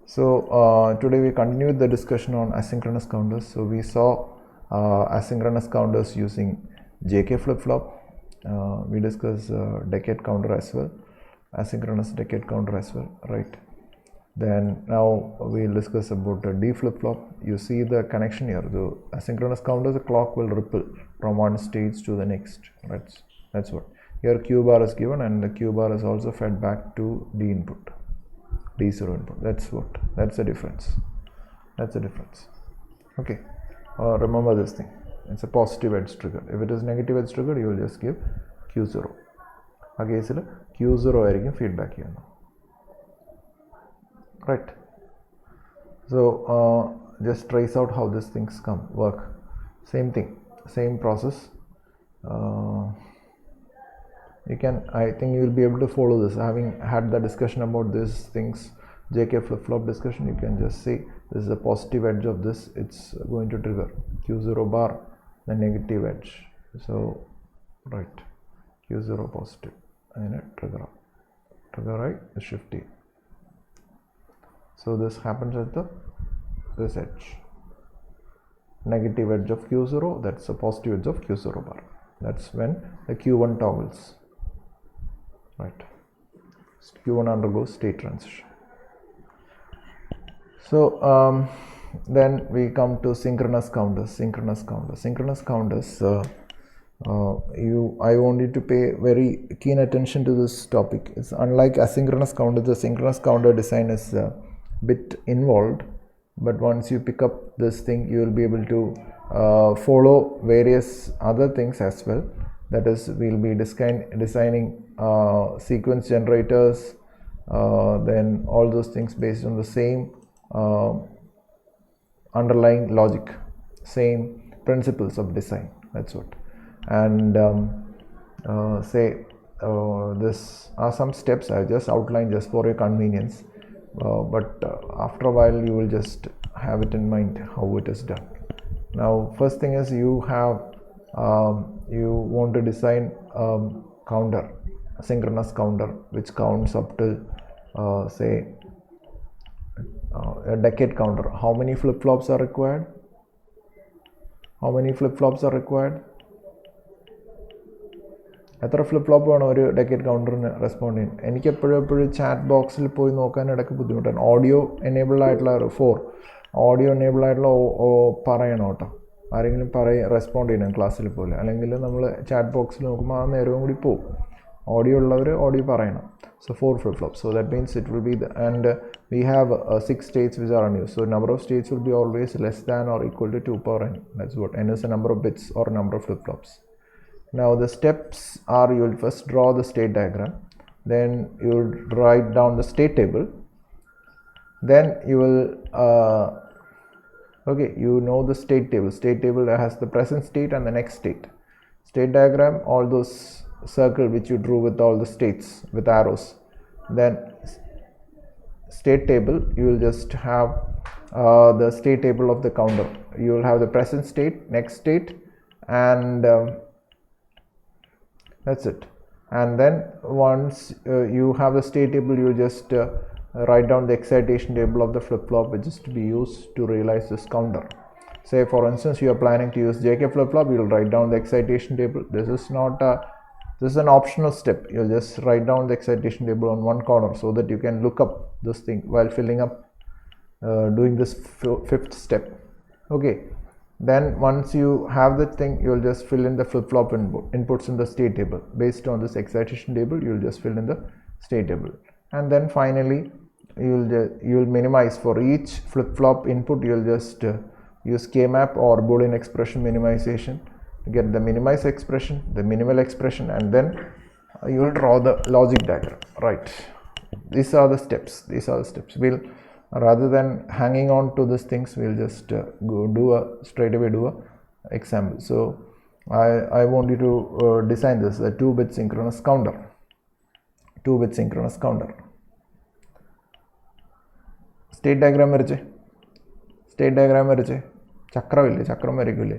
So today we continue with the discussion on asynchronous counters. So we saw asynchronous counters using JK flip-flop. We discussed decade counter as well, asynchronous decade counter as well, right? Then now we'll discuss about the D flip-flop. You see the connection here. The asynchronous counter, the clock will ripple from one stage to the next. That's what. Here Q bar is given and the Q bar is also fed back to D input. D0 input. That's the difference. Okay. Remember this thing. It's a positive edge trigger. If it is negative edge trigger, you will just give Q0. A case Q0 ആയിരിക്കും feedback ചെയ്യുന്നു. Right. So just trace out how these things work. Same thing, same process. I think you will be able to follow this. Having had the discussion about these things, JK flip-flop discussion, you can just see this is the positive edge of this. It's going to trigger Q0 bar, the negative edge. So, right, Q0 positive, and trigger right, shift D. So this happens at this edge. Negative edge of Q0, that's the positive edge of Q0 bar. That's when the Q1 toggles. Right. Q1 undergoes state transition. So then we come to synchronous counters. I want you to pay very keen attention to this topic. It's unlike asynchronous counter. The synchronous counter design is a bit involved, but once you pick up this thing, you will be able to follow various other things as well. That is, we'll be designing sequence generators, then all those things based on the same underlying logic, same principles of design. That's what. And this are some steps I just outlined just for your convenience, but after a while you will just have it in mind how it is done. Now, first thing is you want to design counter, a synchronous counter which counts up till say a decade counter. How many flip-flops are required? എത്ര flip flop വേണം ഒരു decade കൗണ്ടറിന് respond ചെയ്യാൻ? എനിക്ക് എപ്പോഴും chat ബോക്സിൽ പോയി നോക്കാൻ ഇടയ്ക്ക് ബുദ്ധിമുട്ടാണ്. ഓഡിയോ എനേബിൾഡ് ആയിട്ടുള്ള ഓഡിയോ എനേബിൾഡ് ആയിട്ടുള്ള പറയണം കേട്ടോ. ആരെങ്കിലും റെസ്പോണ്ട് ചെയ്യണം ക്ലാസ്സിൽ പോലെ, അല്ലെങ്കിൽ നമ്മൾ ചാറ്റ് ബോക്സിൽ നോക്കുമ്പോൾ ആ നേരവും കൂടി പോകും. ഓഡിയോ ഉള്ളവർ ഓഡിയോ പറയണം. So 4 flip-flops. So that means it will be we have 6 states which are unused. So number of states will be always less than or equal to 2 power n. That's what n is the number of bits or number of flip-flops. Now the steps are, you will first draw the state diagram, then you will write down the state table, then you will you know the state table has the present state and the next state diagram, all those circle which you drew with all the states with arrows. Then state table, you will just have the state table of the counter. You will have the present state, next state, and that's it. And then once you have the state table, you just write down the excitation table of the flip-flop which is to be used to realize this counter. Say for instance you are planning to use JK flip-flop, you will write down the excitation table. This is an optional step. You'll just write down the excitation table on one corner so that you can look up this thing while filling up, doing this fifth step. Okay. Then once you have that thing, you'll just fill in the flip-flop inputs in the state table. Based on this excitation table, you'll just fill in the state table. And then finally, you'll minimize for each flip-flop input. You'll just use K-map or Boolean expression minimization to get the minimize expression, the minimal expression, and then you will draw the logic diagram. Right. These are the steps. We'll, rather than hanging on to these things, we'll just straight away do a example. So I want you to design this, a 2-bit synchronous counter. State diagram വരച്ചേ. ചക്രം വരയ്ക്കില്ലേ?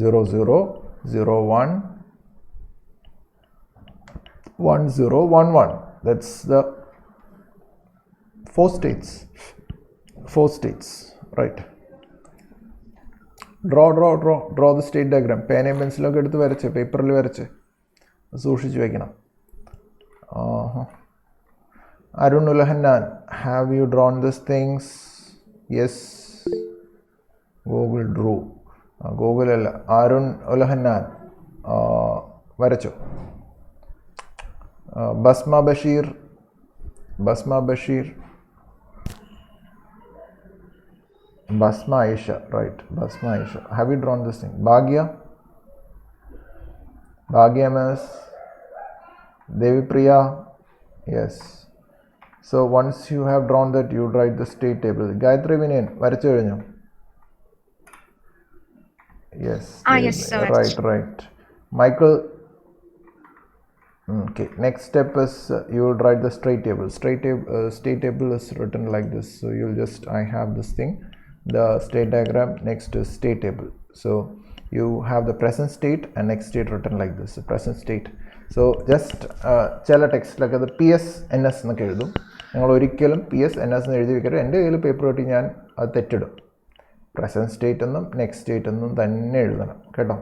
0 0 0 1 1 0 1 1. That's the 4 states. 4 states, right? Draw the state diagram. പേനയും പെൻസിലൊക്കെ എടുത്ത് വരച്ച് പേപ്പറിൽ വരച്ച് സൂക്ഷിച്ച് വയ്ക്കണം. Arun Ulahannan, have you drawn these things? Yes. Google drew. Google അല്ല, Arun Ulahannan വരച്ചു. Basma Bashir, Basma Aisha, right? Basma Aisha. Have you drawn this thing? Bhagya MS, Devi Priya, yes. So once you have drawn that, you write the state table. Gayatri Vinayan, varachu kazhinjo? Yes. Yes, sir. Right. Michael. Okay. Next step is you will write the state table. State table is written like this. So you'll just, I have this thing, the state diagram. Next is state table. So you have the present state and next state written like this. The present state. So just ചില ടെക്സ്റ്റിലൊക്കെ അത് PSNS എന്നൊക്കെ എഴുതും. നിങ്ങൾ ഒരിക്കലും PSNS എന്ന് എഴുതി വെക്കരുത്. എൻ്റെ കയ്യിൽ പേപ്പർ കിട്ടി ഞാൻ അത് തെറ്റിടും. പ്രസൻറ്റ് സ്റ്റേറ്റ് എന്നും നെക്സ്റ്റ് സ്റ്റേറ്റ് എന്നും തന്നെ എഴുതണം കേട്ടോ.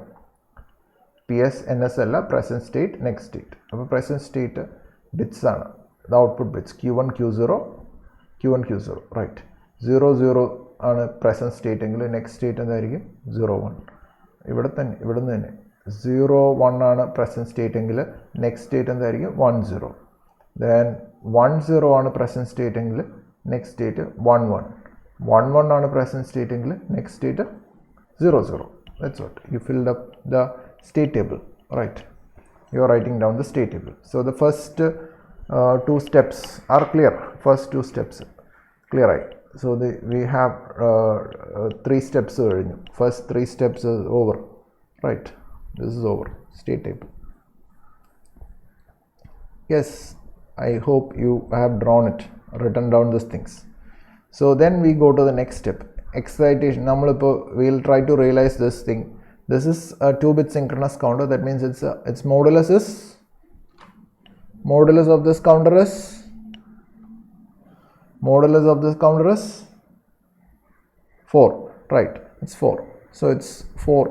PSNS അല്ല, പ്രസൻറ്റ് സ്റ്റേറ്റ് നെക്സ്റ്റ് സ്റ്റേറ്റ്. അപ്പോൾ പ്രസൻറ്റ് സ്റ്റേറ്റ് ബിറ്റ്സ് ആണ്, ഇത് output bits Q1 Q0 right. 00 ആണ് പ്രസൻറ്റ് സ്റ്റേറ്റ് എങ്കിൽ നെക്സ്റ്റ് സ്റ്റേറ്റ് എന്തായിരിക്കും 01. ഇവിടുന്ന് തന്നെ 01 ആണ് പ്രസൻറ്റ് സ്റ്റേറ്റ് എങ്കിൽ നെക്സ്റ്റ് സ്റ്റേറ്റ് എന്തായിരിക്കും 10. ദെൻ 10 ആണ് പ്രസൻറ്റ് സ്റ്റേറ്റ് എങ്കിൽ നെക്സ്റ്റ് സ്റ്റേറ്റ് 11 ആണ് പ്രസൻറ്റ് സ്റ്റേറ്റ് എങ്കിൽ next state 00. That's what you filled up the state table, right? You are writing down the state table. So the first 2 steps are clear. First 2 steps clear, right? So we have 3 steps. First 3 steps is over, right? This is over. State table. Yes, I hope you have drawn it, written down these things. So then we go to the next step. Excitation. We'll try to realize this thing. This is a 2-bit synchronous counter. That means its modulus of this counter is 4, right? It's 4. So it's 4.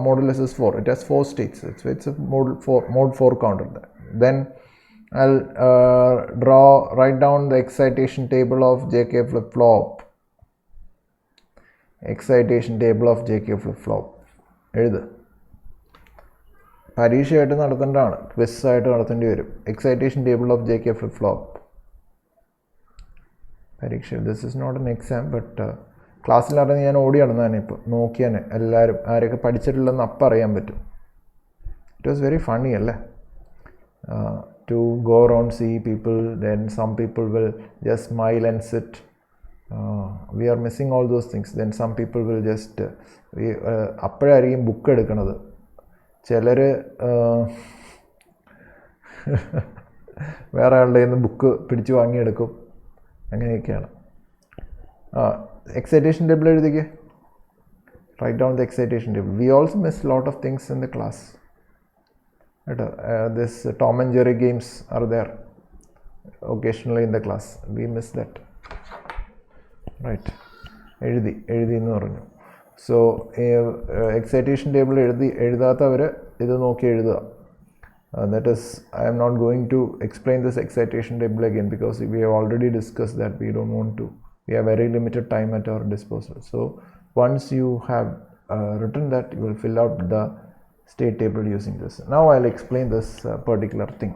Modulus is 4. It has 4 states. It's a mode 4 counter. Then I'll write down the excitation table of JK flip-flop. Excitation table of JK flip-flop. എഴുത്. പരീക്ഷയായിട്ട് നടത്തേണ്ടതാണ്, ക്വിസായിട്ട് നടത്തേണ്ടി വരും. Excitation table of JK flip-flop. പരീക്ഷ, this is not an exam, but ക്ലാസ്സിലറിഞ്ഞ് ഞാൻ ഓടി നടന്നതാണ്. ഇപ്പോൾ നോക്കിയാൽ എല്ലാവരും ആരൊക്കെ പഠിച്ചിട്ടില്ലെന്ന് അപ്പം അറിയാൻ പറ്റും. ഇറ്റ് വാസ് വെരി ഫണ്ണി അല്ലേ? To go around, see people, then some people will just smile and sit. We are missing all those things. Then some people will just അപ്പോഴായിരിക്കും ബുക്ക് എടുക്കണത്. ചിലർ വേറെ ആളുടെ നിന്ന് ബുക്ക് പിടിച്ച് വാങ്ങിയെടുക്കും. അങ്ങനെയൊക്കെയാണ്. എക്സൈറ്റേഷൻ ടേബിൾ എഴുതിക്കേ. Write down the excitation table. We also miss lot of things in the class. This Tom and Jerry games are there occasionally in the class. We miss that, right? എഴുതി എന്ന് പറഞ്ഞു. So excitation table എഴുതാത്തവർ ഇത് നോക്കി എഴുതുക. That is, I am not going to explain this excitation table again because we have already discussed that. We don't want to. We have very limited time at our disposal. So once you have written that, you will fill out the state table using this. Now I'll explain this particular thing.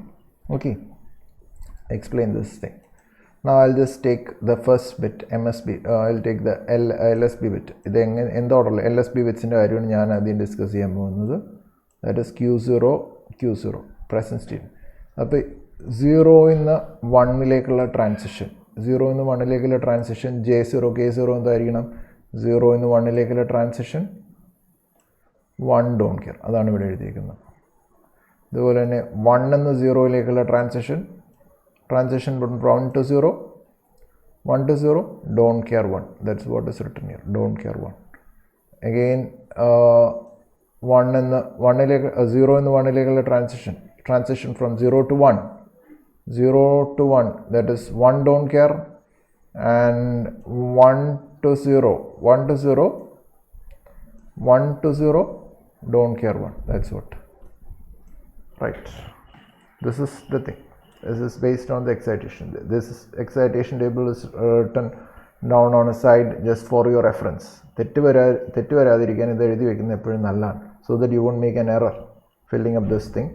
Okay, explain this thing. Now I'll just take the first bit, MSB. I'll take the LSB bit. ഇത് എന്ത് ഓർഡറിൽ LSB ബിറ്റ്സിൻ്റെ കാര്യമാണ് ഞാൻ ആദ്യം discuss ചെയ്യാൻ പോകുന്നത്. That is Q0 present state. അപ്പോൾ 0 നിന്ന് 1ലേക്കുള്ള ട്രാൻസിഷൻ, 0 നിന്ന് 1ലേക്കുള്ള ട്രാൻസിഷൻ J0 K0 എന്തായിരിക്കണം? 0 നിന്ന് 1ലേക്കുള്ള ട്രാൻസിഷൻ 1 ഡോണ്ട് കെയർ, അതാണ് ഇവിടെ എഴുതിയിരിക്കുന്നത്. അതുപോലെ തന്നെ 1 നിന്ന് 0ലേക്കുള്ള transition from 1 to 0 don't care 1. That's what is written here, don't care 1. Again 0 നിന്ന് 1ലേക്കുള്ള transition from 0 to 1, that is 1 don't care, and 1 to 0, 1 to 0, 1 to 0, don't care 1. That's what. Right. This is the thing. This is based on the excitation. This excitation table is written down on a side just for your reference. തെറ്റ് വരാതിരിക്കാൻ ഇത് എഴുതി വെക്കുന്നത് എപ്പോഴും നല്ലതാണ്. So that you won't make an error filling up this thing.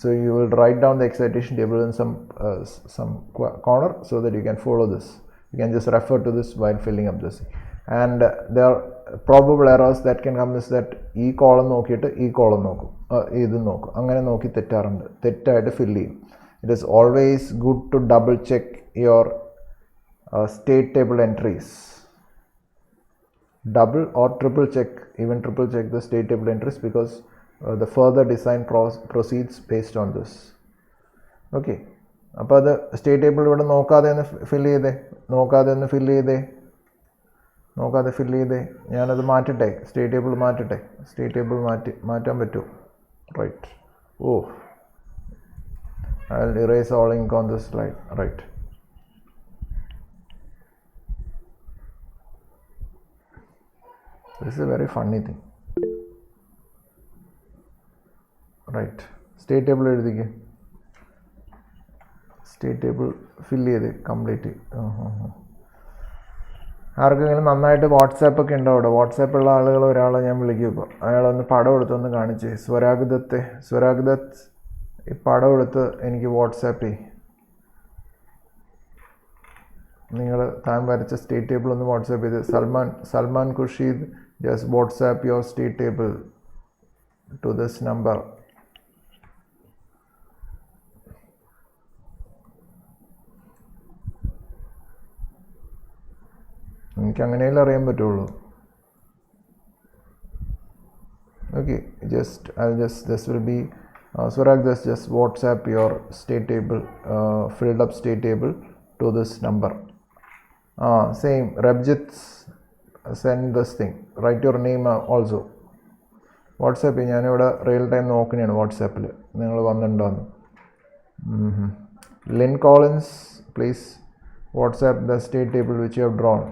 So you will write down the excitation table in some corner so that you can follow this. You can just refer to this while filling up this. And there are probable errors that can come is that ഈ column നോക്കിയിട്ട് ഈ column നോക്കും, ഇത് നോക്കും, അങ്ങനെ നോക്കി തെറ്റാറുണ്ട്, തെറ്റായിട്ട് fill ചെയ്യും. It is always good to double check your state table entries. Double or triple check, even triple check the state table entries because the further design proceeds based on this. Okay, അപ്പോൾ അത് state table ഇവിടെ നോക്കാതെ ഒന്ന് fill ചെയ്തേ, ഞാനത് മാറ്റട്ടെ, state table മാറ്റാൻ പറ്റുമോ? Right. I will erase all ink on this slide. Right. This is a very funny thing. Right. State table എഴുതിക്കേ, സ്റ്റേറ്റ് ടേബിൾ ഫില്ല് ചെയ്ത് കംപ്ലീറ്റ്. ആർക്കെങ്കിലും നന്നായിട്ട് വാട്സാപ്പൊക്കെ ഉണ്ടോ അവിടെ? വാട്സാപ്പുള്ള ആളുകൾ ഒരാളെ ഞാൻ വിളിക്കും. ഇപ്പോൾ അയാളൊന്ന് പടം എടുത്തൊന്ന് കാണിച്ചേ. സ്വരാഗ് ദത്ത് ഈ പടം എടുത്ത് എനിക്ക് വാട്സാപ്പ് ചെയ്യും. നിങ്ങൾ താൻ വരച്ച സ്റ്റേറ്റ് ടേബിൾ ഒന്ന് വാട്സാപ്പ് ചെയ്ത്. Salman Khurshid, just WhatsApp your state table to this number. എനിക്ക് അങ്ങനെയല്ലേ അറിയാൻ പറ്റുള്ളൂ. Okay, this will be Swarag, just WhatsApp your state table, filled up state table to this number. Same, Rabjit, send this thing. Write your name also. WhatsApp ഞാനിവിടെ real time നോക്കുന്നതാണ് വാട്സാപ്പിൽ, നിങ്ങൾ വന്നിട്ടുണ്ടോന്ന്. Lynn Collins, please WhatsApp the state table which you have drawn.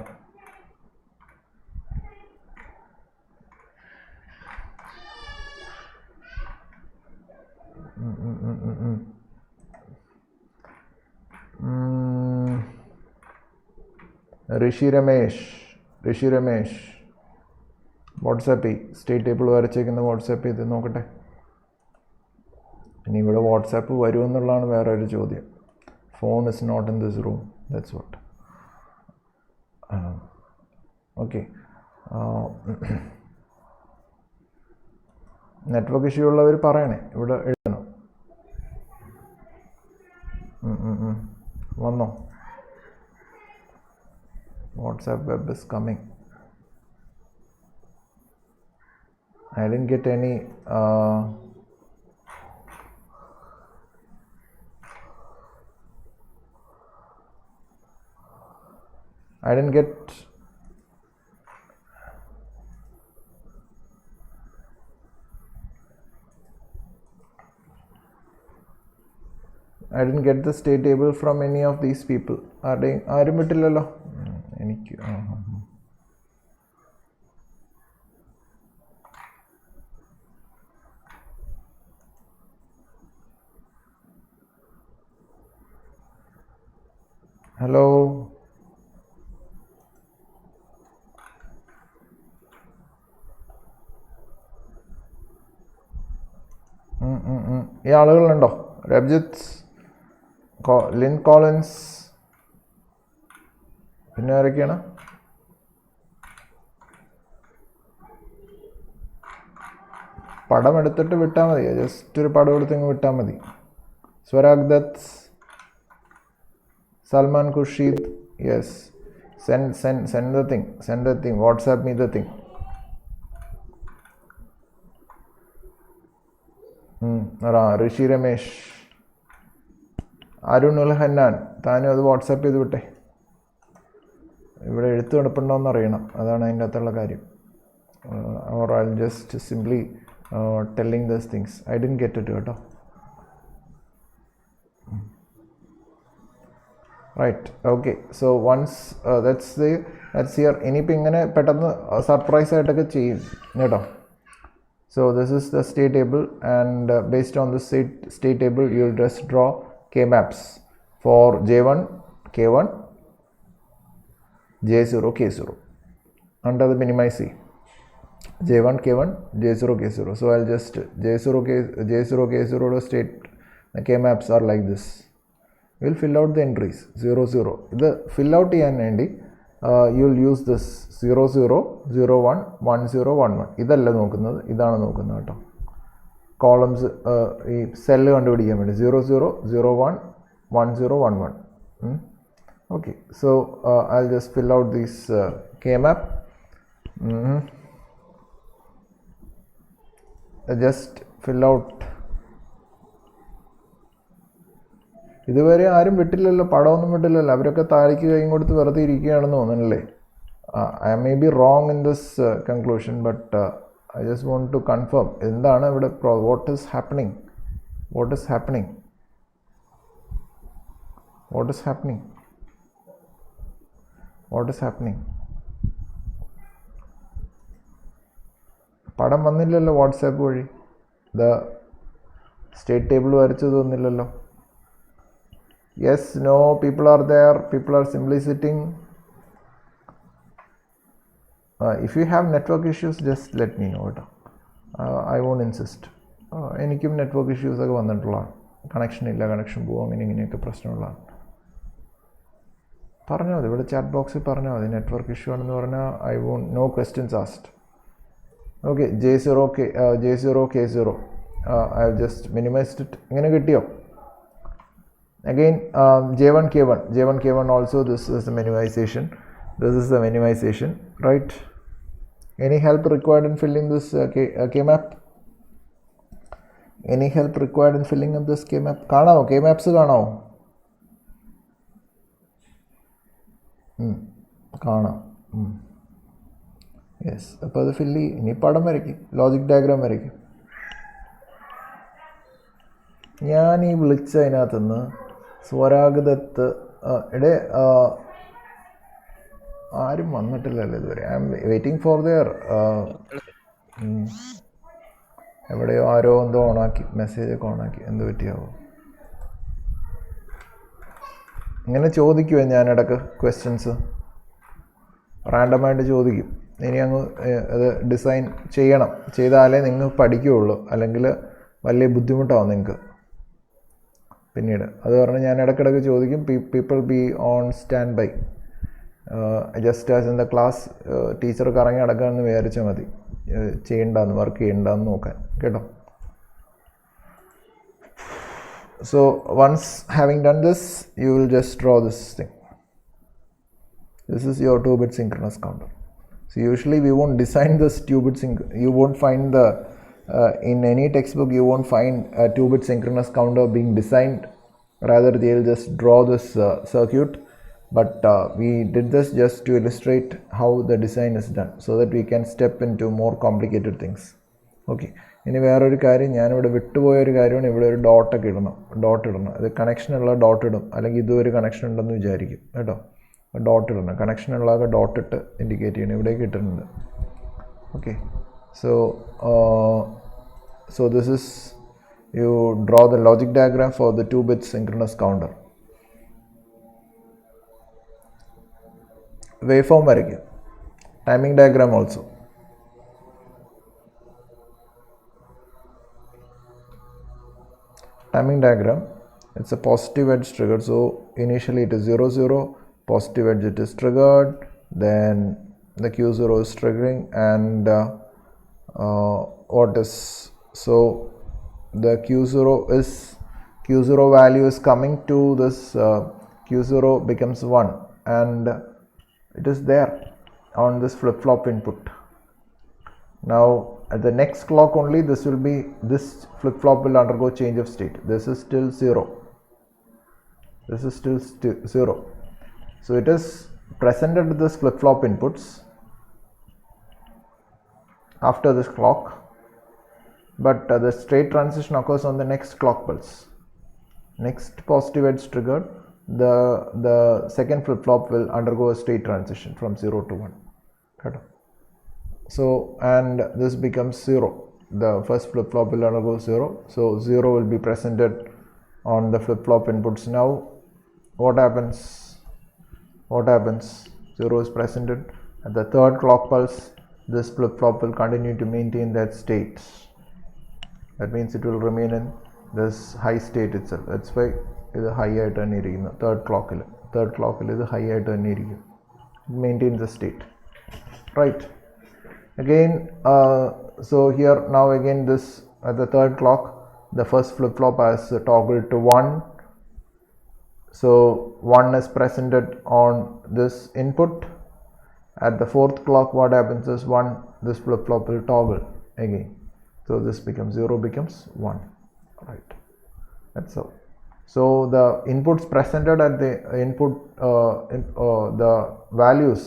Rishi Ramesh WhatsApp state table വരച്ചേക്കുന്ന WhatsApp ചെയ്ത് നോക്കട്ടെ. ഇനി ഇവിടെ WhatsApp വരുമെന്നുള്ളതാണ് വേറെ ഒരു ചോദ്യം. Phone is not in this room, that's what. Okay, network issue ഉള്ളവർ പറയണേ, ഇവിടെ എഴുതണം. വന്നോ? WhatsApp web is coming. I didn't get any the state table from any of these people. ആരും വിട്ടില്ലല്ലോ എനിക്ക്. ഹലോ, ഈ ആളുകളുണ്ടോ? രബ്ജിത്ത്, ലിൻ കോളിൻസ്, പിന്നെ ആരൊക്കെയാണ്? പടം എടുത്തിട്ട് വിട്ടാൽ മതി, ജസ്റ്റ് ഒരു പടം എടുത്ത് വിട്ടാൽ മതി. Swarag Dutt, Salman Khurshid, yes, send the thing, WhatsApp me the thing. Rishi Ramesh, Arunul Hannan, താനും അത് വാട്സാപ്പ് ചെയ്ത് വിട്ടെ. ഇവിടെ എഴുത്ത് കിടപ്പുണ്ടോയെന്ന് അറിയണം, അതാണ് അതിൻ്റെ അകത്തുള്ള കാര്യം. or I'll just simply telling these things. I didn't get it കേട്ടോ. Right. Okay. So once that's here. ഇനിയിപ്പോൾ ഇങ്ങനെ പെട്ടെന്ന് സർപ്രൈസ് ആയിട്ടൊക്കെ ചെയ്യും കേട്ടോ. So this is the state table, and based on the state table you will just draw K-maps for J1, K1, J0, K0 under the minimize C. J1, K1, J0, K0. So I'll just J0, K0 state K-maps are like this. We'll fill out the entries 0, 0. The fill out ചെയ്യാൻ വേണ്ടി you'll use this 0, 0, 0, 1, 1, 0, 1, 1. ഇതല്ല നോക്കുന്നത്, ഇതാണ് നോക്കുന്നത് കേട്ടോ. Columns ഈ cell കണ്ടുപിടിക്കാൻ വേണ്ടി 0, 0, 0, 1, 1, 0, 1, 1. Okay, so I'll just fill out this K-map. Just fill out. ഇതുവരെ ആരും വിട്ടില്ലല്ലോ, പടമൊന്നും വിട്ടില്ലല്ലോ, അവരൊക്കെ താഴേക്ക് കൈയും കൊടുത്ത് വെറുതെ ഇരിക്കുകയാണെന്ന് തോന്നുന്നല്ലേ. I may be wrong in this conclusion, but I just want to confirm എന്താണ് ഇവിടെ, what is happening, what is happening, what is happening, what is happening. പടം വന്നില്ലല്ലോ വാട്സാപ്പ് വഴി, ദ സ്റ്റേറ്റ് ടേബിൾ വരച്ചത് വന്നില്ലല്ലോ. Yes, no, people are there, people are simply sitting. If you have network issues, just let me know. I won't insist. എനിക്കും network issues ഒക്കെ വന്നിട്ടുള്ളതാണ്. Connection ഇല്ല, connection പോകും, ഇങ്ങനെയൊക്കെ പ്രശ്നമുള്ളതാണ്. പറഞ്ഞാൽ മതി, ഇവിടെ ചാറ്റ് ബോക്സിൽ പറഞ്ഞാൽ മതി നെറ്റ്വർക്ക് ഇഷ്യൂ ആണെന്ന് പറഞ്ഞാൽ I won't, no questions asked. Okay, J0, K0. I have just minimized it. ഇങ്ങനെ കിട്ടിയോ? Again, J1, K1 also, this is the minimization. This is the minimization, right? Any help required in filling this K-map? Any help required in filling up this K-map? കാണാമോ? K-maps കാണാമോ? കാണാം. Yes, അപ്പോൾ അത് fill ചെയ്യും. ഇനി പടം വരയ്ക്കും, logic diagram വരയ്ക്കും. ഞാൻ ഈ വിളിച്ചതിനകത്തുനിന്ന് സ്വരാഗതത്ത് ഇടെ ആരും വന്നിട്ടില്ലല്ലോ ഇതുവരെ. I M waiting for their. എവിടെയോ ആരോ എന്തോ ഓണാക്കി, മെസ്സേജൊക്കെ ഓണാക്കി, എന്ത് പറ്റിയാവോ? ഇങ്ങനെ ചോദിക്കുമോ ഞാൻ ഇടയ്ക്ക് ക്വസ്റ്റ്യൻസ്, റാൻഡമായിട്ട് ചോദിക്കും. ഇനി അങ്ങ് അത് ഡിസൈൻ ചെയ്യണം, ചെയ്താലേ നിങ്ങൾ പഠിക്കുകയുള്ളൂ, അല്ലെങ്കിൽ വലിയ ബുദ്ധിമുട്ടാവും നിങ്ങൾക്ക് പിന്നീട്. അത് പറഞ്ഞ് ഞാൻ ഇടയ്ക്കിടയ്ക്ക് ചോദിക്കും. People be on stand by, just as in the class. Teacher കറങ്ങി അടക്കാമെന്ന് വിചാരിച്ചാൽ മതി, ചെയ്യണ്ടെന്ന്, വർക്ക് ചെയ്യണ്ടെന്ന് നോക്കാൻ കേട്ടോ. So once having done this, you will just draw this thing. This is your 2-bit synchronous counter. So usually we won't design this 2-bit you won't find the in any textbook you won't find a 2-bit synchronous counter being designed. Rather they'll just draw this circuit, but we did this just to illustrate how the design is done, so that we can step into more complicated things. Okay, ഇനി വേറൊരു കാര്യം, ഞാനിവിടെ വിട്ടുപോയൊരു കാര്യമാണ്, ഇവിടെ ഒരു dot ഇടണം. അത് കണക്ഷനുള്ള dot ഇടും, അല്ലെങ്കിൽ ഇതൊരു കണക്ഷൻ ഉണ്ടെന്ന് വിചാരിക്കും കേട്ടോ. ഡോട്ട് ഇടണം, കണക്ഷനുള്ളതൊക്കെ ഡോട്ട് ഇട്ട് ഇൻഡിക്കേറ്റ് ചെയ്യണം. ഇവിടേക്ക് ഇട്ടിട്ടുണ്ട്. Okay, so this is, you draw the logic diagram for the 2-bit synchronous counter. Waveform വരയ്ക്കും, timing diagram also. Timing diagram, it's a positive edge triggered, so initially it is 0, 0, positive edge it is triggered, then the Q0 is triggering, and what is, so the Q0 value is coming to this, Q0 becomes 1, and it is there on this flip-flop input. Now at the next clock only, this flip-flop will undergo change of state. This is still 0. So it is presented with this flip-flop inputs after this clock, but the state transition occurs on the next clock pulse. Next positive edge triggered, the second flip-flop will undergo a state transition from 0 to 1. Okay. So, and this becomes 0. The first flip-flop will undergo 0. So, 0 will be presented on the flip-flop inputs. Now, what happens? 0 is presented. At the third clock pulse, this flip-flop will continue to maintain that state. That means it will remain in this high state itself. That's why ഇത് high ആയിട്ട് തന്നെ ഇരിക്കുന്നു. Third ക്ലോക്കിൽ ഇത് high ആയിട്ട് തന്നെ ഇരിക്കും. It maintains the state. Right. Again, so here now again this at the third clock, the first flip-flop has toggled to 1. So 1 is presented on this input. At the fourth clock, what happens is this flip-flop will toggle again. So this becomes 0, becomes 1. Right. That's all. So the inputs presented at the input, the values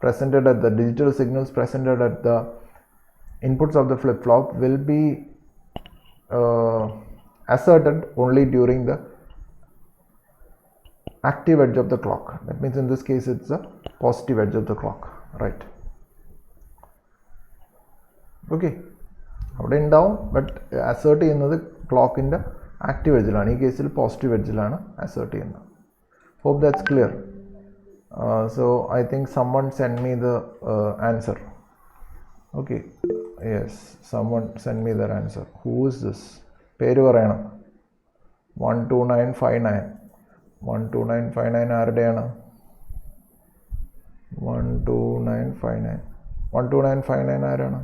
presented at the digital signals presented at the inputs of the flip-flop will be asserted only during the active edge of the clock. That means in this case it's the positive edge of the clock, right? Okay, അവിടെ ഉണ്ടാവും, but assert ചെയ്യുന്നത് ക്ലോക്കിൻ്റെ active എഡ്ജിലാണ്. ഈ കേസിൽ positive എഡ്ജിലാണ് assert ചെയ്യുന്നത്. Hope that's clear. So I think someone send me the answer. Okay, yes, someone send me their answer. Who is this? പേര് പറയണം. 12959 12959 ആരുടെയാണ്? 12959 ആരാണ്?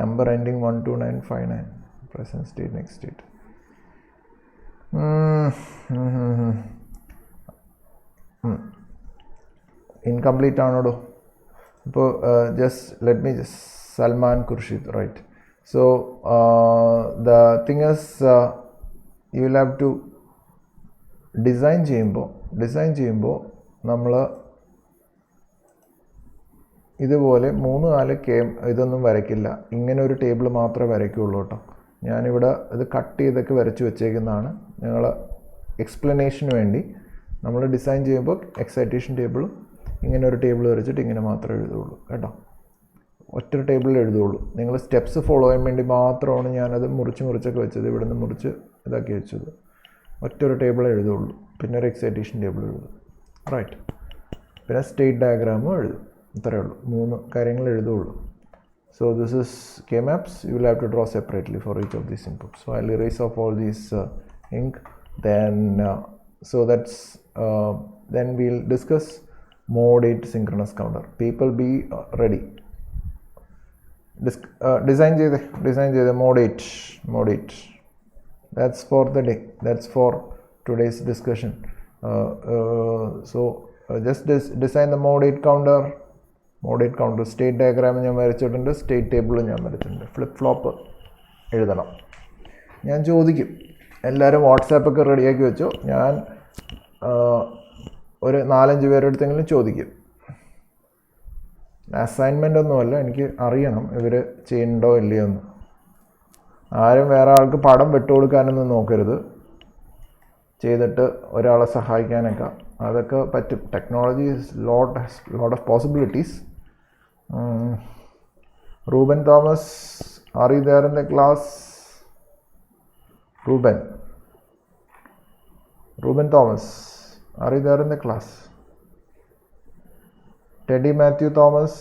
Number ending 12959. Present state, next state. Incomplete ആണോടോ? ഇപ്പോൾ Salman Khurshid, right. So the thing is you will have to design ചെയ്യുമ്പോൾ നമ്മൾ ഇതുപോലെ 3-4 ഇതൊന്നും വരയ്ക്കില്ല. ഇങ്ങനെ ഒരു ടേബിൾ മാത്രമേ വരയ്ക്കുള്ളൂ കേട്ടോ. ഞാനിവിടെ ഇത് കട്ട് ചെയ്തൊക്കെ വരച്ച് വെച്ചേക്കുന്നതാണ്. നിങ്ങൾ എക്സ്പ്ലനേഷന് വേണ്ടി നമ്മൾ ഡിസൈൻ ചെയ്യുമ്പോൾ എക്സൈറ്റേഷൻ ടേബിളും ഇങ്ങനെ ഒരു ടേബിൾ വരച്ചിട്ട് ഇങ്ങനെ മാത്രമേ എഴുതുള്ളൂ കേട്ടോ. ഒറ്റ ടേബിളിൽ എഴുതുള്ളൂ. നിങ്ങൾ സ്റ്റെപ്സ് ഫോളോ ചെയ്യാൻ വേണ്ടി മാത്രമാണ് ഞാനത് മുറിച്ചൊക്കെ വെച്ചത്. ഇവിടെ നിന്ന് മുറിച്ച് ഇതാക്കി വെച്ചത്. ഒറ്റൊരു ടേബിളേ എഴുതുള്ളൂ. പിന്നെ ഒരു എക്സൈറ്റേഷൻ ടേബിൾ എഴുതും, റൈറ്റ്. പിന്നെ സ്റ്റേറ്റ് ഡയഗ്രാമും എഴുതും. ഇത്രയേ ഉള്ളൂ. 3 കാര്യങ്ങൾ എഴുതുള്ളൂ. So this is K-maps. You will have to draw separately for each of these inputs. So I'll erase off all these ink. Then then we'll discuss mode 8 synchronous counter. People be ready. Design ചെയ്തേ mode 8. That's for the day. That's for today's discussion. Just design the mode 8 counter. State diagram ഞാൻ വരച്ചിട്ടുണ്ട്, state ടേബിളും ഞാൻ വരച്ചിട്ടുണ്ട്. Flip flop എഴുതണം. ഞാൻ ചോദിക്കും, എല്ലാവരും വാട്സാപ്പൊക്കെ റെഡിയാക്കി വെച്ചോ. ഞാൻ ഒരു 4-5 പേരെടുത്തെങ്കിലും ചോദിക്കും. അസൈൻമെൻ്റ് ഒന്നുമല്ല, എനിക്ക് അറിയണം ഇവർ ചെയ്യണ്ടോ ഇല്ലയോ എന്ന്. ആരും വേറെ ആൾക്ക് പടം വിട്ടുകൊടുക്കാനൊന്നും നോക്കരുത്. ചെയ്തിട്ട് ഒരാളെ സഹായിക്കാനൊക്കെ അതൊക്കെ പറ്റും. Technology is lot of possibilities. Ruben Thomas, are you there in the class? Ruben Thomas, are you there in the class? Teddy Matthew Thomas,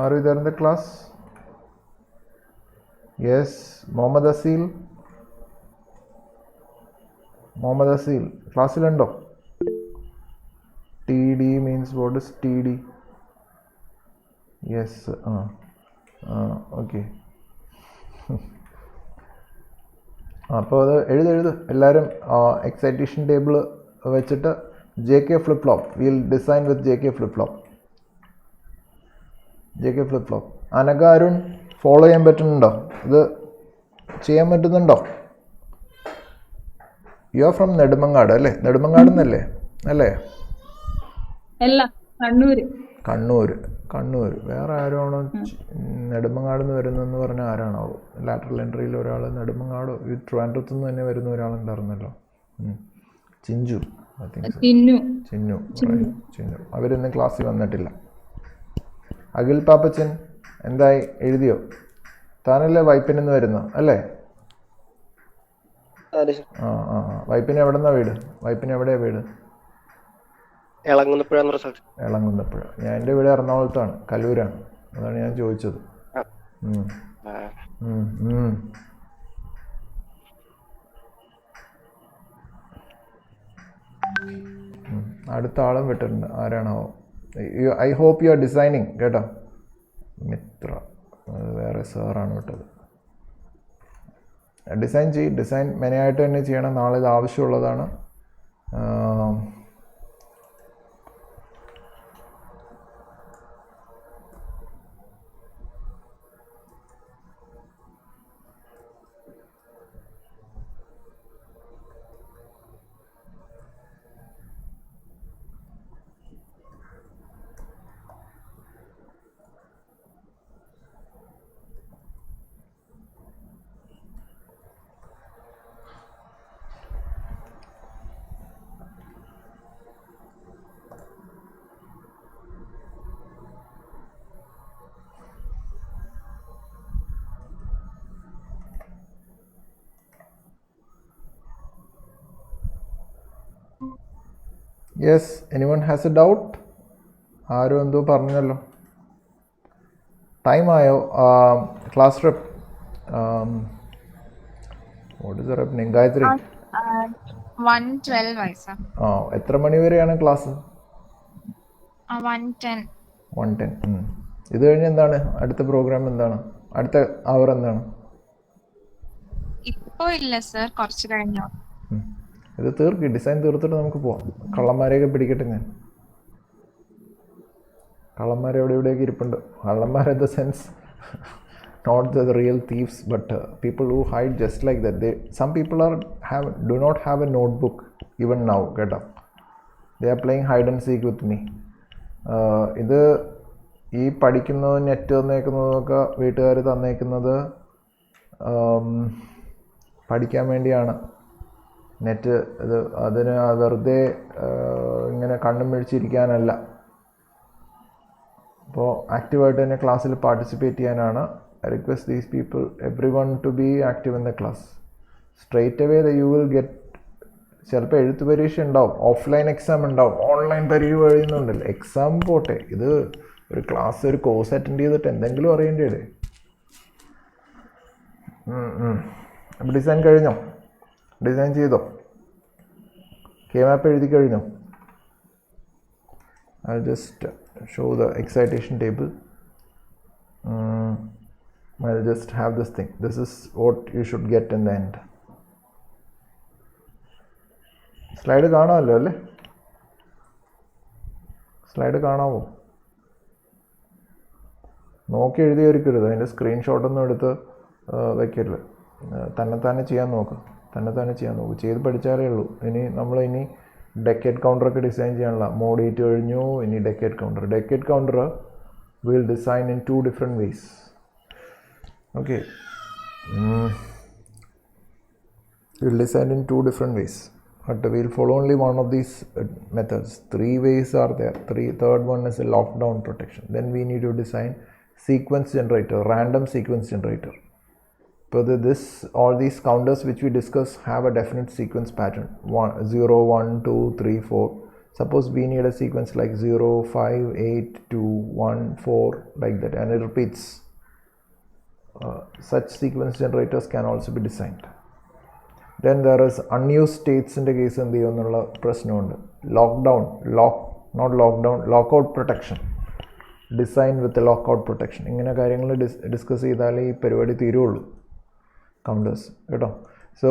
are you there in the class? Yes. Mohammad Asil, ക്ലാസ്സിലുണ്ടോ? TD means what is TD? Yes. Okay. അപ്പോൾ അത് എഴുത്. എല്ലാവരും excitation table വെച്ചിട്ട് JK flip flop will design with JK flip flop. Anagha Arun follow ചെയ്യാൻ പറ്റുന്നുണ്ടോ? ഇത് ചെയ്യാൻ പറ്റുന്നുണ്ടോ? യു ആർ ഫ്രം നെടുമങ്ങാട് അല്ലേ? നെടുമങ്ങാട് എന്നല്ലേ അല്ലേ? കണ്ണൂർ. വേറെ ആരാണോ നെടുമങ്ങാട് നിന്ന് വരുന്നതെന്ന് പറഞ്ഞാൽ ആരാണാവോ? ലാറ്ററൽ എൻട്രിയിൽ ഒരാൾ നെടുമങ്ങാടോ ട്രിവാൻഡ്രത്തു നിന്ന് തന്നെ വരുന്ന ഒരാളുണ്ടായിരുന്നല്ലോ. ചിഞ്ചു ഐ തിങ്ക് ചിന്നു അവരിന്ന് ക്ലാസ്സിൽ വന്നിട്ടില്ല. അഖിൽ പാപ്പച്ചൻ എന്തായി, എഴുതിയോ? താനല്ലേ വൈപ്പിനെന്ന് വരുന്നു അല്ലേ? വൈപ്പിന് എവിടെന്നാ വീട്? വൈപ്പിന് എവിടെയാ വീട്? എളങ്ങുന്നപ്പുഴ. ഞാൻ എൻ്റെ വീട് എറണാകുളത്താണ്, കല്ലൂരാണ്. അതാണ് ഞാൻ ചോദിച്ചത്. അടുത്ത ആളും വിട്ടിട്ടുണ്ട്, ആരാണോ? I hope you are designing കേട്ടോ. മിത്ര, അത് വേറെ സാറാണ് വിട്ടത്. ഡിസൈൻ ഡിസൈൻ മെനയായിട്ട് തന്നെ ചെയ്യണം, നാളെ ഇത് ആവശ്യമുള്ളതാണ്. Yes, anyone has a doubt? ആരും എന്തോ പറഞ്ഞല്ലോ. ടൈം ആയോ? Class rep, what is the rep name? Gayathri. 112 എത്ര മണി വരെയാണ് ക്ലാസ്? 110. ഇത് കഴിഞ്ഞ് എന്താണ് അടുത്ത പ്രോഗ്രാം? എന്താണ് അടുത്ത അവർ? എന്താണ്? ഇപ്പോ ഇല്ല സർ, കുറച്ച് കഴിഞ്ഞു. ഇത് ഡിസൈൻ തീർത്തിട്ട് നമുക്ക് പോവാം. കള്ളന്മാരെയൊക്കെ പിടിക്കട്ടെ ഞാൻ. കള്ളന്മാർ എവിടെയൊക്കെ ഇരിപ്പുണ്ട്. കള്ളന്മാർ in the sense not the real thieves, but people who hide just like that. Some people do not have a notebook even now കേട്ടോ. They are playing hide and seek with me. ഇത് ഈ പഠിക്കുന്നതും net തന്നേക്കുന്നതൊക്കെ വീട്ടുകാർ തന്നേക്കുന്നത് പഠിക്കാൻ വേണ്ടിയാണ്. Net അതിന് വെറുതെ ഇങ്ങനെ കണ്ണും മിഴിച്ചിരിക്കാനല്ല. അപ്പോൾ ആക്റ്റീവായിട്ട് തന്നെ ക്ലാസ്സിൽ പാർട്ടിസിപ്പേറ്റ് ചെയ്യാനാണ്. I request these people, every one two B active in the class. Straight away you will get. ചിലപ്പോൾ എഴുത്ത് പരീക്ഷ ഉണ്ടാവും, ഓഫ്ലൈൻ എക്സാം ഉണ്ടാവും, ഓൺലൈൻ പരീക്ഷ എഴുതുന്നുണ്ടല്ലോ. എക്സാം പോട്ടെ, ഇത് ഒരു ക്ലാസ്, ഒരു കോഴ്സ് അറ്റൻഡ് ചെയ്തിട്ട് എന്തെങ്കിലും അറിയേണ്ടേ. അപ്പോൾ ഡിസൈൻ കഴിഞ്ഞോ? ഡിസൈൻ ചെയ്തോ? കെ മാപ്പ് എഴുതി കഴിഞ്ഞോ? I'll just show the excitation table. I'll just have this thing. This is what you should get in the end. Slide കാണാമല്ലോ അല്ലേ? സ്ലൈഡ് കാണാമോ? നോക്കി എഴുതിയിരിക്കരുത്, അതിൻ്റെ സ്ക്രീൻഷോട്ടൊന്നും എടുത്ത് വയ്ക്കരുത്. തന്നെ ചെയ്യാൻ നോക്ക്. ചെയ്ത് പഠിച്ചാലേ ഉള്ളൂ. ഇനി ഡെക്കേഡ് കൗണ്ടറൊക്കെ ഡിസൈൻ ചെയ്യാനുള്ള മോഡ് 8 കഴിഞ്ഞു. ഇനി decade counter will design in 2 different ways. Okay, will design in 2 different ways, but we'll follow only one of these methods. 3 ways are there. Third one is a lockdown protection. Then we need to design sequence generator, random sequence generator. So all these counters which we discuss have a definite sequence pattern, 0, 1, 2, 3, 4. Suppose we need a sequence like 0, 5, 8, 2, 1, 4, like that, and it repeats. Such sequence generators can also be designed. Then there is unused states in the case in the prashnam. Lockout protection. Design with the lockout protection. Ingane കാര്യങ്ങൾ discuss ചെയ്താലേ ഈ പരിപാടി തീരുള്ളൂ. Counters കേട്ടോ. So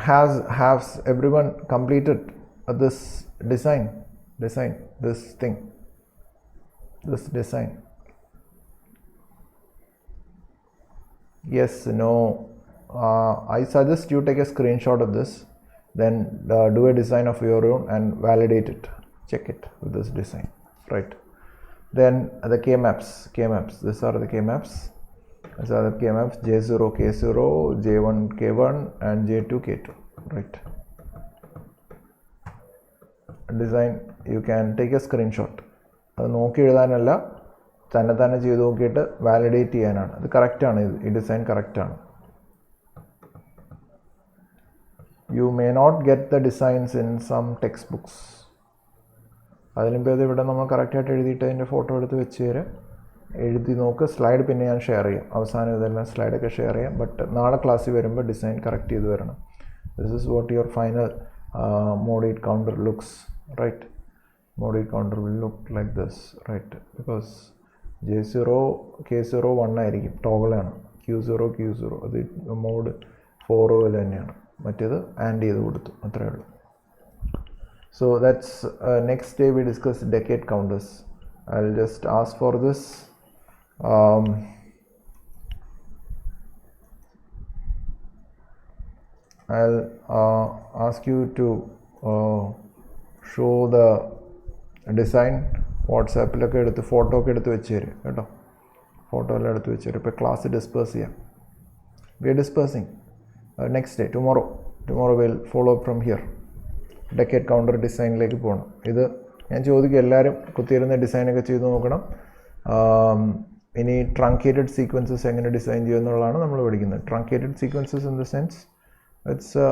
has everyone completed this design this design? Yes, no, I suggest you take a screenshot of this, then do a design of your own and validate it, check it with this design, right? Then the K-maps, these are the K-maps. So other KMF J0 K0, J1 K1 and J2 K2, right? Design you can take a screenshot. അത് നോക്കി എഴുതാനല്ല, തന്നെ ചെയ്ത് നോക്കിയിട്ട് validate ചെയ്യാനാണ്. ഇത് കറക്റ്റാണ്, ഈ design കറക്റ്റാണ്. You may not get the designs in some textbooks. അതിലും പേര് ഇവിടെ നമ്മൾ കറക്റ്റായിട്ട് എഴുതിയിട്ട് അതിൻ്റെ ഫോട്ടോ എടുത്ത് വെച്ച് തരാം. എഴുതി നോക്ക്. സ്ലൈഡ് പിന്നെ ഞാൻ ഷെയർ ചെയ്യാം, അവസാനം ഇതെല്ലാം സ്ലൈഡൊക്കെ ഷെയർ ചെയ്യാം. ബട്ട് നാളെ ക്ലാസ്സിൽ വരുമ്പോൾ ഡിസൈൻ കറക്റ്റ് ചെയ്ത് വരണം. This is what your final mod 8 counter looks, right? Mod 8 counter will look like this, right? Because J0 K0 1 ആയിരിക്കും, ടോഗിൾ ആണ്. Q0 Q0 അത് മോഡ് 4 പോലെ തന്നെയാണ്. മറ്റേത് ആൻഡ് ചെയ്ത് കൊടുത്തു, അത്രയേ ഉള്ളൂ. So that's next day we discuss decade counters. I'll just ask for this. I'll ask you to show the design. വാട്സാപ്പിലൊക്കെ എടുത്ത് ഫോട്ടോ ഒക്കെ എടുത്ത് വെച്ച് തരും കേട്ടോ. ഫോട്ടോ എല്ലാം എടുത്ത് വെച്ച് തരും. ഇപ്പോൾ ക്ലാസ് ഡിസ്പേഴ്സ് ചെയ്യാം. We are dispersing next day tomorrow will follow up from here. Decade counter ഡിസൈനിലേക്ക് പോകണം. ഇത് ഞാൻ ചോദിക്കും, എല്ലാവരും കുത്തിയിരുന്ന ഡിസൈനൊക്കെ ചെയ്ത് നോക്കണം. ഇനി ട്രങ്കേറ്റഡ് സീക്വൻസസ് എങ്ങനെ ഡിസൈൻ ചെയ്യുമെന്നുള്ളതാണ് നമ്മൾ പഠിക്കുന്നത്. Truncated sequences in the sense it's